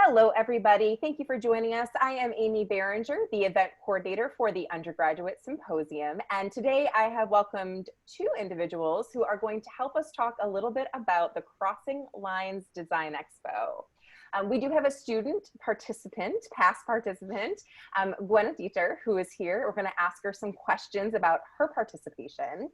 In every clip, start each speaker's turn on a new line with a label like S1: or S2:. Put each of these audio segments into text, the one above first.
S1: Hello, everybody. Thank you for joining us. I am Amy Behringer, the event coordinator for the Undergraduate Symposium. And today I have welcomed two individuals who are going to help us talk a little bit about the Crossing Lines Design Expo. We do have a student participant, past participant, Gwen Dieter, who is here. We're going to ask her some questions about her participation.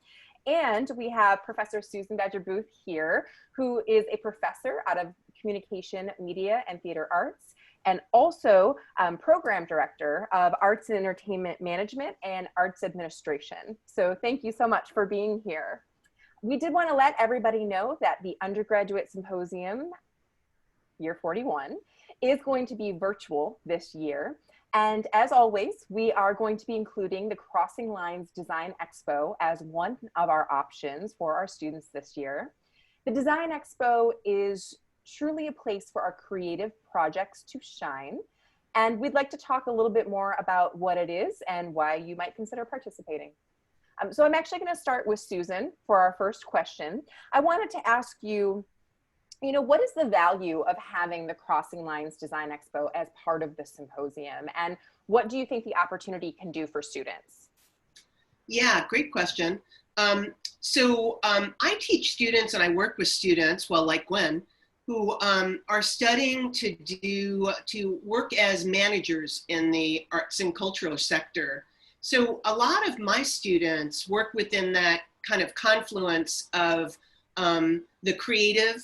S1: And we have Professor Susan Badger-Booth here, who is a professor out of Communication, Media, and Theater Arts, and also Program Director of Arts and Entertainment Management and Arts Administration. So thank you so much for being here. We did want to let everybody know that the Undergraduate Symposium, year 41, is going to be virtual this year. And as always, we are going to be including the Crossing Lines Design Expo as one of our options for our students this year. The Design Expo is truly a place for our creative projects to shine. And we'd like to talk a little bit more about what it is and why you might consider participating. So I'm actually going to start with Susan for our first question. I wanted to ask you, what is the value of having the Crossing Lines Design Expo as part of the symposium? And what do you think the opportunity can do for students?
S2: Yeah, great question. I teach students and I work with students, well, like Gwen, who are studying to work as managers in the arts and cultural sector. So a lot of my students work within that kind of confluence of the creative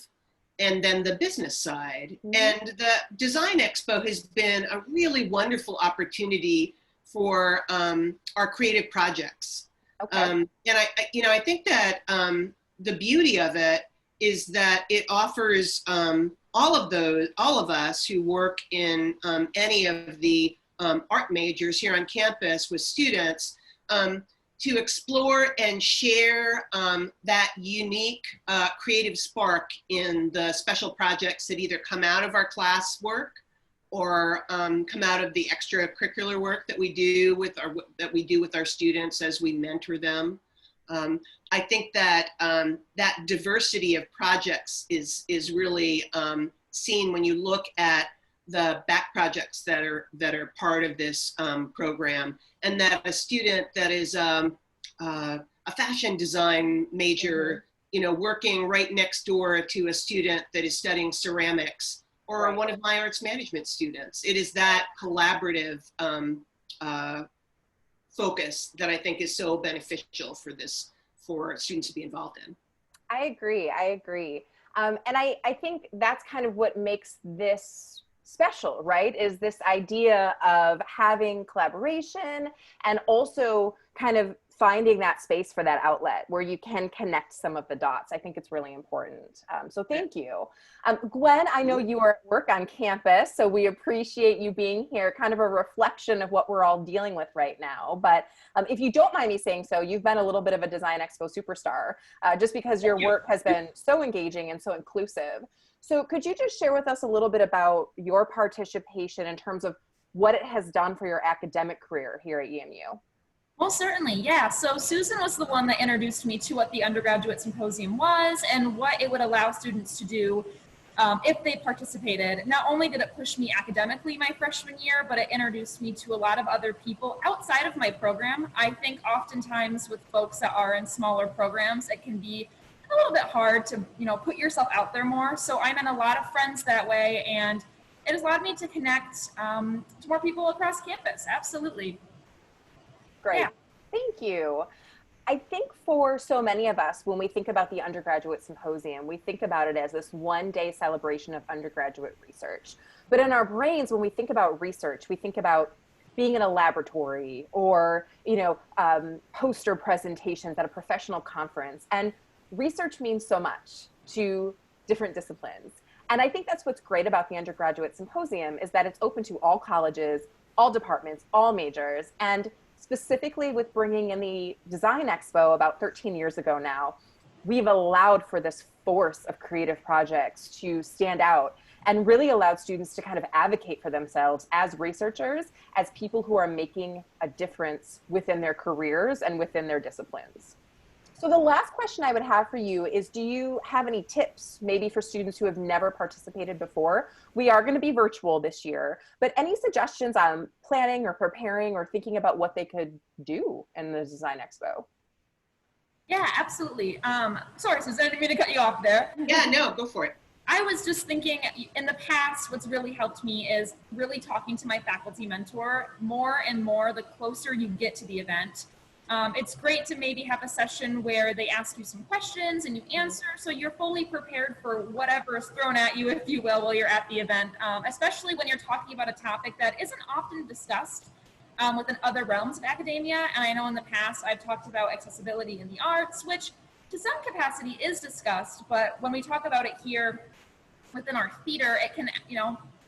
S2: and then the business side. Mm-hmm. And the Design Expo has been a really wonderful opportunity for our creative projects. Okay. And I think that the beauty of it is that it offers all of us who work in any of the art majors here on campus with students to explore and share that unique creative spark in the special projects that either come out of our class work or come out of the extracurricular work that we do with our students as we mentor them. I think that that diversity of projects is really seen when you look at the back projects that are part of this program, and that a student that is a fashion design major, working right next door to a student that is studying ceramics, or one of my arts management students. It is that collaborative focus that I think is so beneficial for students to be involved in.
S1: I agree. And I think that's kind of what makes this special, right? Is this idea of having collaboration and also kind of finding that space for that outlet where you can connect some of the dots. I think it's really important. So thank you. Gwen, I know you are at work on campus, so we appreciate you being here, kind of a reflection of what we're all dealing with right now. But if you don't mind me saying so, you've been a little bit of a Design Expo superstar, just because your work has been so engaging and so inclusive. So could you just share with us a little bit about your participation in terms of what it has done for your academic career here at EMU?
S3: Well, certainly, yeah. So Susan was the one that introduced me to what the Undergraduate Symposium was and what it would allow students to do if they participated. Not only did it push me academically my freshman year, but it introduced me to a lot of other people outside of my program. I think oftentimes with folks that are in smaller programs, it can be a little bit hard to, put yourself out there more. So I met a lot of friends that way, and it has allowed me to connect to more people across campus. Absolutely.
S1: Great. Yeah. Thank you. I think for so many of us, when we think about the Undergraduate Symposium, we think about it as this one-day celebration of undergraduate research. But in our brains, when we think about research, we think about being in a laboratory or, poster presentations at a professional conference. And research means so much to different disciplines. And I think that's what's great about the Undergraduate Symposium is that it's open to all colleges, all departments, all majors, and specifically with bringing in the Design Expo about 13 years ago now, we've allowed for this force of creative projects to stand out and really allowed students to kind of advocate for themselves as researchers, as people who are making a difference within their careers and within their disciplines. So the last question I would have for you is, do you have any tips maybe for students who have never participated before? We are going to be virtual this year, but any suggestions on planning or preparing or thinking about what they could do in the Design Expo?
S3: Yeah, absolutely. Sorry, Susan, I didn't mean to cut you off there.
S2: Yeah, no, go for it.
S3: I was just thinking in the past, what's really helped me is really talking to my faculty mentor more and more the closer you get to the event. It's great to maybe have a session where they ask you some questions and you answer, so you're fully prepared for whatever is thrown at you, if you will, while you're at the event, especially when you're talking about a topic that isn't often discussed within other realms of academia. And I know in the past I've talked about accessibility in the arts, which to some capacity is discussed, but when we talk about it here within our theater, it can,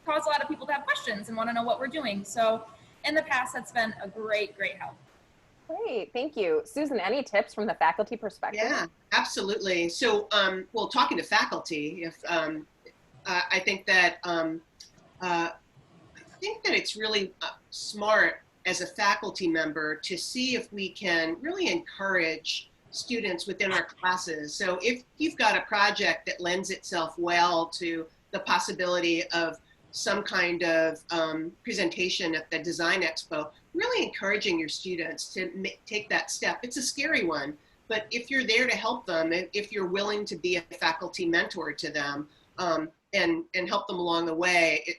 S3: cause a lot of people to have questions and want to know what we're doing. So in the past, that's been a great help.
S1: Great, thank you. Susan, any tips from the faculty perspective?
S2: Yeah, absolutely. So, well, talking to faculty, if I think that it's really smart as a faculty member to see if we can really encourage students within our classes. So if you've got a project that lends itself well to the possibility of some kind of presentation at the Design Expo, really encouraging your students to take that step. It's a scary one, but if you're there to help them, if you're willing to be a faculty mentor to them and help them along the way, it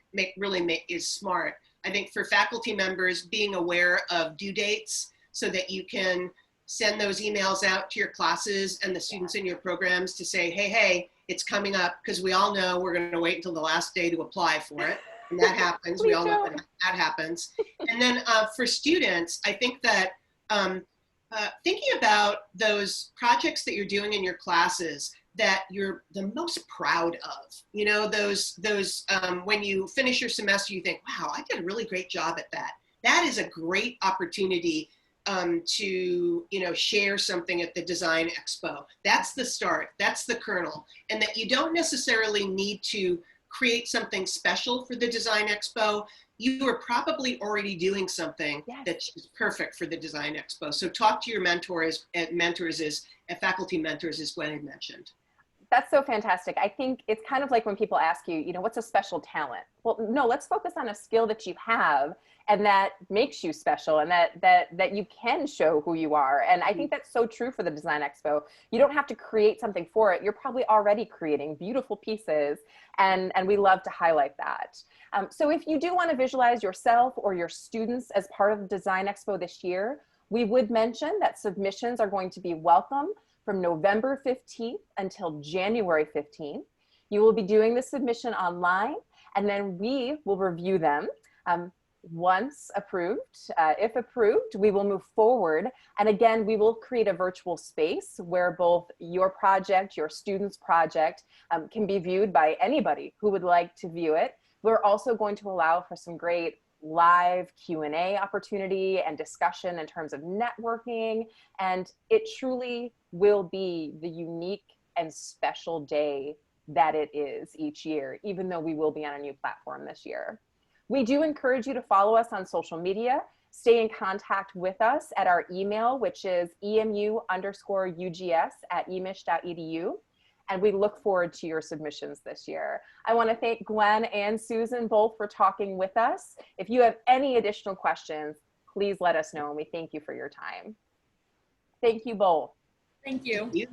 S2: is smart. I think for faculty members, being aware of due dates so that you can send those emails out to your classes and the students in your programs to say, hey, it's coming up, because we all know we're going to wait until the last day to apply for it. And that happens. We all know that happens. And then for students, I think that thinking about those projects that you're doing in your classes that you're the most proud of, those when you finish your semester, you think, wow, I did a really great job at that. That is a great opportunity to share something at the Design Expo. That's the start. That's the kernel. And that you don't necessarily need to create something special for the Design Expo. You are probably already doing something that's perfect for the Design Expo. So talk to your mentors faculty mentors is what I mentioned.
S1: That's so fantastic. I think it's kind of like when people ask you, what's a special talent? Well, no, let's focus on a skill that you have and that makes you special and that you can show who you are. And I think that's so true for the Design Expo. You don't have to create something for it. You're probably already creating beautiful pieces, and we love to highlight that. So if you do want to visualize yourself or your students as part of the Design Expo this year, we would mention that submissions are going to be welcome from November 15th until January 15th. You will be doing the submission online, and then we will review them. Once approved, if approved, we will move forward. And again, we will create a virtual space where both your project, your student's project can be viewed by anybody who would like to view it. We're also going to allow for some great live Q&A opportunity and discussion in terms of networking. And it truly will be the unique and special day that it is each year, even though we will be on a new platform this year. We do encourage you to follow us on social media, stay in contact with us at our email, which is emu_ugs@emich.edu. And we look forward to your submissions this year. I want to thank Gwen and Susan both for talking with us. If you have any additional questions, please let us know, and we thank you for your time. Thank you both.
S3: Thank you.
S2: Thank you.